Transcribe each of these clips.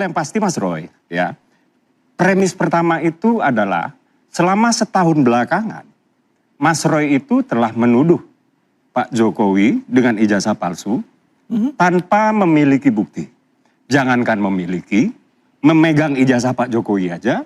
Yang pasti Mas Roy, ya, premis pertama itu adalah selama setahun belakangan, Mas Roy itu telah menuduh Pak Jokowi dengan ijazah palsu tanpa memiliki bukti. Jangankan memiliki, memegang ijazah Pak Jokowi aja,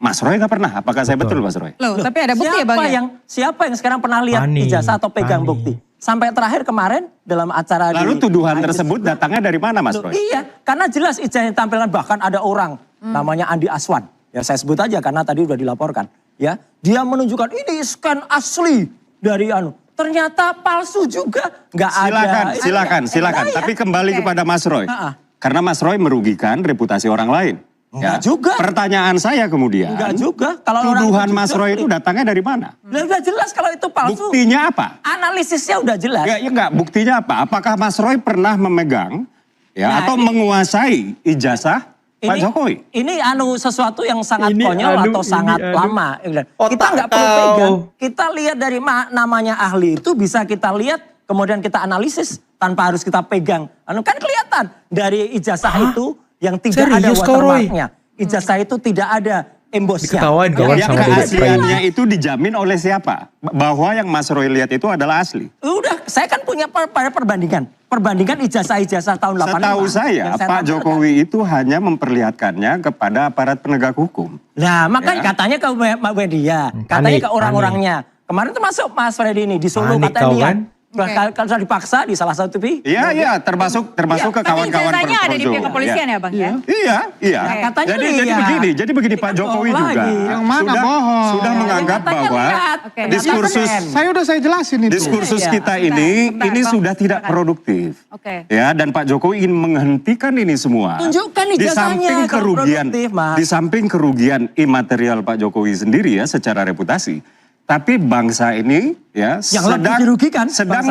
Mas Roy nggak pernah. Apakah saya betul, Mas Roy? Loh, tapi ada bukti ya Bang ya? Siapa yang sekarang pernah lihat ijazah atau pegang bukti? Sampai terakhir kemarin dalam acara lalu tuduhan tersebut datangnya dari mana, Mas Roy? Iya, karena jelas ijazah yang ditampilkan, bahkan ada orang namanya Andi Aswan. Ya saya sebut aja karena tadi udah dilaporkan. Ya, dia menunjukkan ini scan asli dari ternyata palsu juga. Nggak ada. Silakan. Tapi kembali kepada Mas Roy. Karena Mas Roy merugikan reputasi orang lain. Enggak juga. Pertanyaan saya kemudian. Enggak juga. Kalau tuduhan Mas Roy itu datangnya dari mana? Udah jelas kalau itu palsu. Buktinya apa? Analisisnya udah jelas. Enggak, buktinya apa? Apakah Mas Roy pernah memegang atau menguasai ijazah Pak Jokowi? Ini sesuatu yang sangat konyol atau sangat lama. Kita nggak perlu pegang. Kita lihat dari namanya ahli itu bisa kita lihat, kemudian kita analisis tanpa harus kita pegang. Kan kelihatan dari ijazah itu yang tidak ada watermarknya. Ijazah itu tidak ada embosnya. Diketawain kawan yang keasliannya itu dijamin oleh siapa? Bahwa yang Mas Roy lihat itu adalah asli. Udah, saya kan punya perbandingan. Perbandingan ijazah-ijazah tahun 85. Setahu saya Pak Jokowi itu hanya memperlihatkannya kepada aparat penegak hukum. Nah, makanya katanya ke Mbak Media, katanya ke orang-orangnya. Kemarin tuh masuk Mas Freddy ini di Solo, katanya lihat. Kalau sudah dipaksa di salah satu TV. Iya, termasuk ke kawan-kawan ijazahnya ada di pihak kepolisian ya Bang ya? Iya. Katanya jadi begini Pak Jokowi juga. Yang mana bohong? Sudah menganggap bahwa saya jelasin itu. Diskursus kita ini sudah tidak produktif. Ya, dan Pak Jokowi ingin menghentikan ini semua. Tunjukkan ijazahnya kalau produktif, Mas. Di samping kerugian imaterial Pak Jokowi sendiri ya secara reputasi. Tapi bangsa ini ya sedang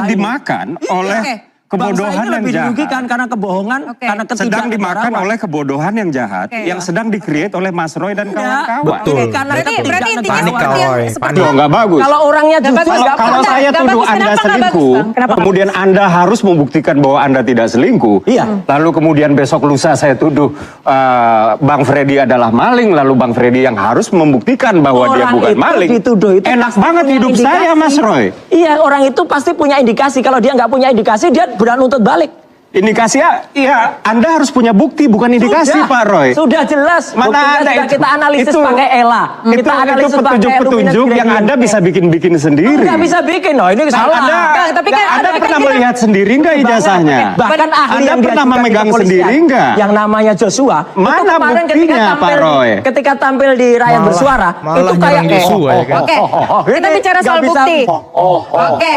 dimakan oleh kebodohan yang jahat. Dirugikan karena kebohongan, karena sedang dimakan oleh kebodohan yang jahat yang sedang di-create oleh Mas Roy dan kawan-kawan. Betul. Berarti intinya Panik. Nggak bagus. Kalau orangnya kalau saya tuduh Anda selingkuh, kemudian Anda harus membuktikan bahwa Anda tidak selingkuh. Lalu kemudian besok lusa saya tuduh Bang Freddy adalah maling, lalu Bang Freddy yang harus membuktikan bahwa dia bukan maling. Enak banget hidup saya, Mas Roy. Iya, orang itu pasti punya indikasi. Kalau dia nggak punya indikasi, dia berani nuntut balik. Indikasi ya, Anda harus punya bukti, bukan indikasi, Pak Roy. Sudah jelas. Mana ada kita analisis pakai ELA. Itu petunjuk-petunjuk yang Anda bisa bikin sendiri. Nggak bisa bikin, ini salah. Tapi kan Anda pernah melihat sendiri nggak ijazahnya? Bahkan ahli Anda pernah memegang sendiri nggak? Yang namanya Joshua. Mana buktinya, Pak Roy? Ketika tampil di Rakyat Bersuara, itu kayak Oke, kita bicara soal bukti. Oke,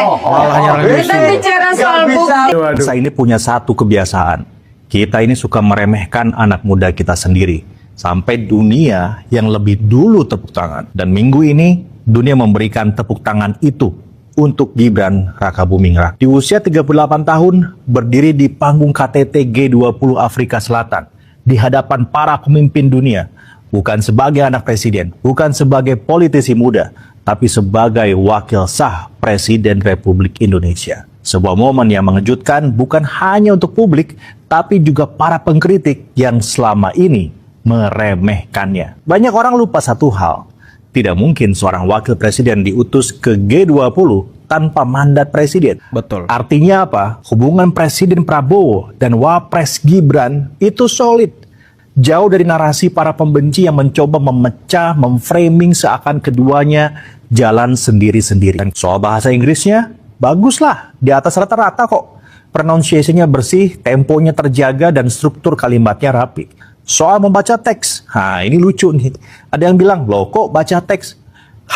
kita bicara soal bukti. Saya ini punya satu kebiasaan. Kita ini suka meremehkan anak muda kita sendiri. Sampai dunia yang lebih dulu tepuk tangan. Dan minggu ini dunia memberikan tepuk tangan itu untuk Gibran Rakabuming Raka. Di usia 38 tahun berdiri di panggung KTT G20 Afrika Selatan. Di hadapan para pemimpin dunia. Bukan sebagai anak presiden. Bukan sebagai politisi muda. Tapi sebagai wakil sah Presiden Republik Indonesia. Sebuah momen yang mengejutkan bukan hanya untuk publik, tapi juga para pengkritik yang selama ini meremehkannya. Banyak orang lupa satu hal. Tidak mungkin seorang wakil presiden diutus ke G20 tanpa mandat presiden. Betul. Artinya apa? Hubungan Presiden Prabowo dan Wapres Gibran itu solid. Jauh dari narasi para pembenci yang mencoba memecah, memframing seakan keduanya jalan sendiri-sendiri. Dan soal bahasa Inggrisnya, baguslah, di atas rata-rata kok. Pronunciation-nya bersih, temponya terjaga, dan struktur kalimatnya rapi. Soal membaca teks, ini lucu nih. Ada yang bilang, loh kok baca teks?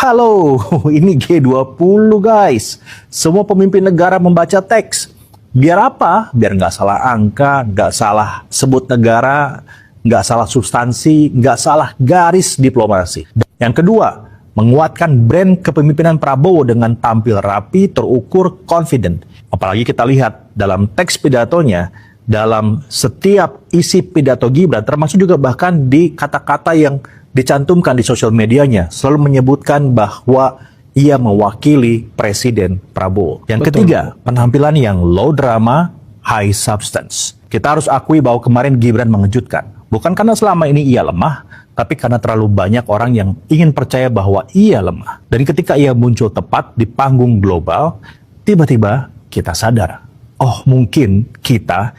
Halo, ini G20 guys. Semua pemimpin negara membaca teks. Biar apa? Biar nggak salah angka, nggak salah sebut negara, nggak salah substansi, nggak salah garis diplomasi. Yang kedua, menguatkan brand kepemimpinan Prabowo dengan tampil rapi, terukur, confident. Apalagi kita lihat dalam teks pidatonya, dalam setiap isi pidato Gibran, termasuk juga bahkan di kata-kata yang dicantumkan di sosial medianya, selalu menyebutkan bahwa ia mewakili Presiden Prabowo. Yang ketiga, penampilan yang low drama, high substance. Kita harus akui bahwa kemarin Gibran mengejutkan. Bukan karena selama ini ia lemah, tapi karena terlalu banyak orang yang ingin percaya bahwa ia lemah. Dan ketika ia muncul tepat di panggung global, tiba-tiba kita sadar, oh mungkin kita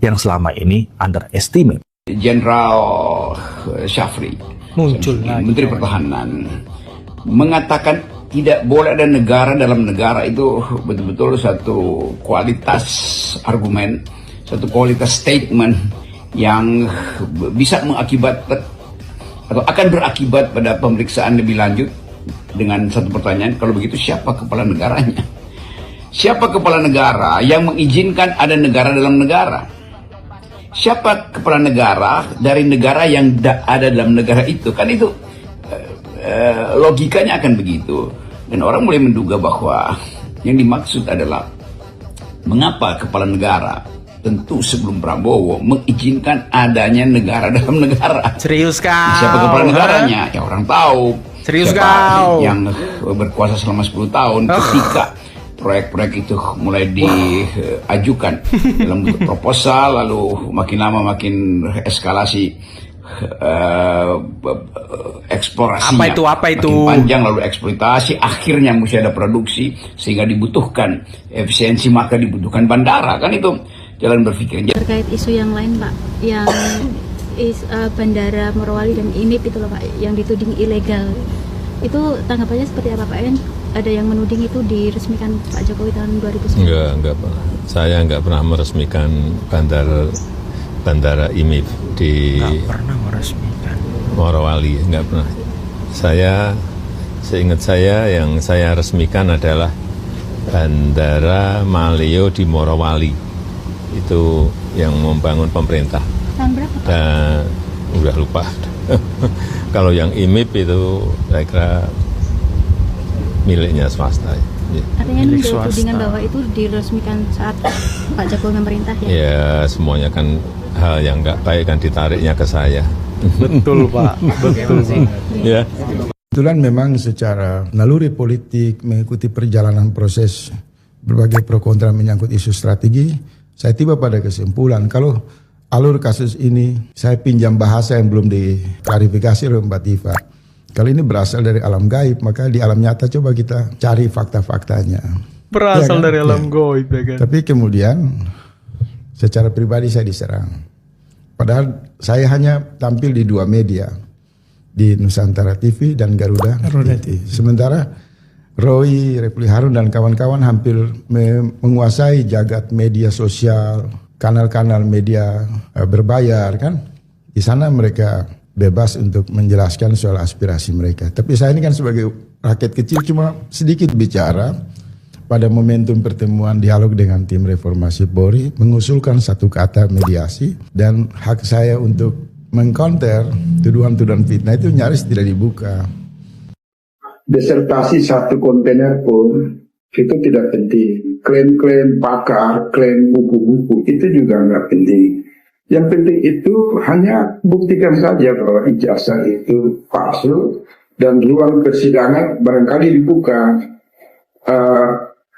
yang selama ini underestimate. Jenderal Syafri, Menteri Pertahanan, mengatakan tidak boleh ada negara dalam negara. Itu betul-betul satu kualitas argumen, satu kualitas statement yang bisa mengakibatkan atau akan berakibat pada pemeriksaan lebih lanjut dengan satu pertanyaan, kalau begitu siapa kepala negaranya? Siapa kepala negara yang mengizinkan ada negara dalam negara? Siapa kepala negara dari negara yang ada dalam negara itu? Kan itu logikanya akan begitu. Dan orang mulai menduga bahwa yang dimaksud adalah mengapa kepala negara, tentu sebelum Prabowo, mengizinkan adanya negara dalam negara. Serius kau? Siapa kepala negaranya? Ya orang tahu. Serius siapa kau? Yang berkuasa selama 10 tahun ketika proyek-proyek itu mulai diajukan dalam bentuk proposal, lalu makin lama makin eskalasi eksplorasinya. Apa itu? Makin panjang, lalu eksploitasi, akhirnya mesti ada produksi sehingga dibutuhkan efisiensi, maka dibutuhkan bandara, kan itu jalan berpikir. Terkait isu yang lain Pak, yang bandara Morowali dan IMIP itu loh Pak, yang dituding ilegal, itu tanggapannya seperti apa Pak? Ada yang menuding itu diresmikan Pak Jokowi tahun 2009? Enggak pernah. Saya enggak pernah meresmikan bandara IMIP di Morowali, enggak pernah. Seingat saya yang saya resmikan adalah Bandara Maleo di Morowali. Itu yang membangun pemerintah. Tahun berapa Pak? Dan udah lupa. Kalau yang IMIP itu saya kira miliknya swasta. Ya. Artinya ini ada tudingan bahwa itu diresmikan saat Pak Jokowi memerintah ya? Ya semuanya kan hal yang nggak baik kan ditariknya ke saya. Betul Pak, betul Pak. Ya. Kebetulan memang secara naluri politik mengikuti perjalanan proses berbagai pro kontra menyangkut isu strategi, saya tiba pada kesimpulan kalau alur kasus ini saya pinjam bahasa yang belum diklarifikasi oleh Mbak Tifa. Kalau ini berasal dari alam gaib, maka di alam nyata coba kita cari fakta-faktanya. Berasal ya kan? dari alam gaib ya kan? Tapi kemudian secara pribadi saya diserang. Padahal saya hanya tampil di 2 media, di Nusantara TV dan Garuda TV. Sementara Roy, Repli Harun dan kawan-kawan hampir menguasai jagat media sosial, kanal-kanal media berbayar kan. Di sana mereka bebas untuk menjelaskan soal aspirasi mereka. Tapi saya ini kan sebagai rakyat kecil cuma sedikit bicara pada momentum pertemuan dialog dengan tim reformasi Polri, mengusulkan satu kata mediasi, dan hak saya untuk mengcounter tuduhan-tuduhan fitnah itu nyaris tidak dibuka. Disertasi satu kontainer pun itu tidak penting. Klaim-klaim pakar, klaim buku-buku itu juga nggak penting. Yang penting itu hanya buktikan saja bahwa ijazah itu palsu dan ruang persidangan barangkali dibuka.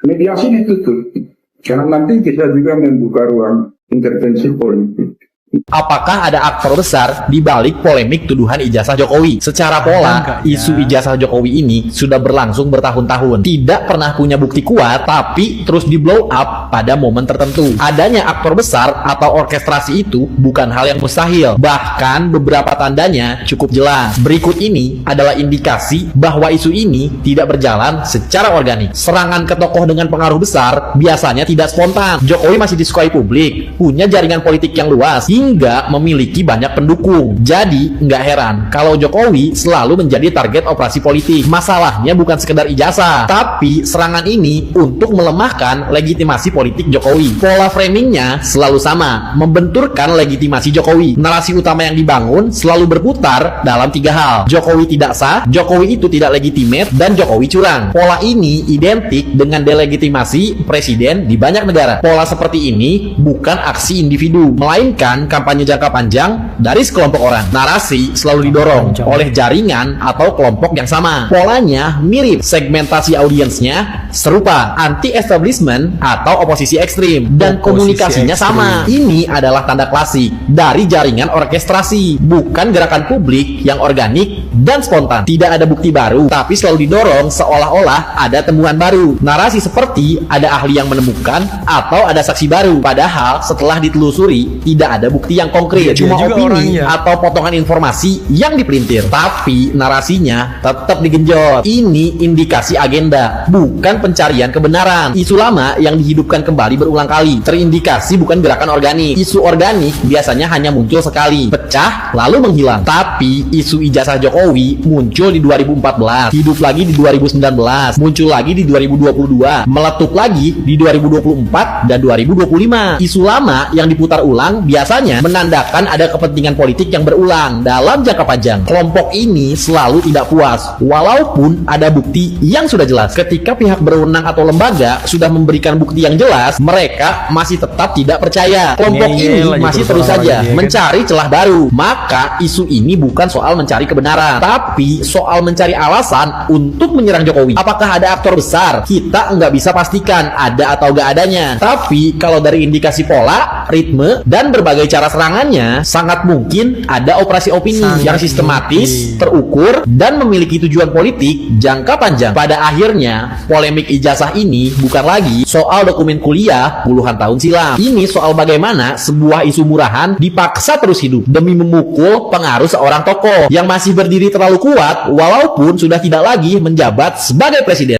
Mediasi ditutup karena nanti kita juga membuka ruang intervensi politik. Apakah ada aktor besar di balik polemik tuduhan ijazah Jokowi? Secara pola, isu ijazah Jokowi ini sudah berlangsung bertahun-tahun. Tidak pernah punya bukti kuat, tapi terus di blow up pada momen tertentu. Adanya aktor besar atau orkestrasi itu bukan hal yang mustahil. Bahkan beberapa tandanya cukup jelas. Berikut ini adalah indikasi bahwa isu ini tidak berjalan secara organik. Serangan ke tokoh dengan pengaruh besar biasanya tidak spontan. Jokowi masih disukai publik, punya jaringan politik yang luas, hingga memiliki banyak pendukung. Jadi nggak heran kalau Jokowi selalu menjadi target operasi politik. Masalahnya bukan sekedar ijazah, tapi serangan ini untuk melemahkan legitimasi politik Jokowi. Pola framingnya selalu sama, membenturkan legitimasi Jokowi. Narasi utama yang dibangun selalu berputar dalam 3 hal: Jokowi tidak sah, Jokowi itu tidak legitimate, dan Jokowi curang. Pola ini identik dengan delegitimasi presiden di banyak negara. Pola seperti ini bukan aksi individu, melainkan kampanye jangka panjang dari sekelompok orang. Narasi selalu didorong oleh jaringan atau kelompok yang sama. Polanya mirip, segmentasi audiensnya serupa, anti-establishment atau oposisi ekstrim, dan komunikasinya sama. Ini adalah tanda klasik dari jaringan orkestrasi, bukan gerakan publik yang organik dan spontan. Tidak ada bukti baru, tapi selalu didorong seolah-olah ada temuan baru. Narasi seperti ada ahli yang menemukan atau ada saksi baru, padahal setelah ditelusuri tidak ada bukti yang konkret, cuma opini atau potongan informasi yang dipelintir. Tapi narasinya tetap digenjot. Ini indikasi agenda, bukan pencarian kebenaran. Isu lama yang dihidupkan kembali berulang kali, terindikasi bukan gerakan organik. Isu organik biasanya hanya muncul sekali, pecah lalu menghilang. Tapi isu ijazah Jokowi muncul di 2014, hidup lagi di 2019, muncul lagi di 2022, meletup lagi di 2024 dan 2025. Isu lama yang diputar ulang biasanya menandakan ada kepentingan politik yang berulang dalam jangka panjang. Kelompok ini selalu tidak puas walaupun ada bukti yang sudah jelas. Ketika pihak berwenang atau lembaga sudah memberikan bukti yang jelas, mereka masih tetap tidak percaya. Kelompok ini masih terus saja mencari celah baru. Maka isu ini bukan soal mencari kebenaran, tapi soal mencari alasan untuk menyerang Jokowi. Apakah ada aktor besar? Kita nggak bisa pastikan ada atau nggak adanya. Tapi kalau dari indikasi pola, ritme, dan berbagai cara serangannya, sangat mungkin ada operasi opini yang sistematis, terukur, dan memiliki tujuan politik jangka panjang. Pada akhirnya, polemik ijazah ini bukan lagi soal dokumen kuliah puluhan tahun silam. Ini soal bagaimana sebuah isu murahan dipaksa terus hidup demi memukul pengaruh seorang tokoh yang masih berdiri terlalu kuat walaupun sudah tidak lagi menjabat sebagai presiden.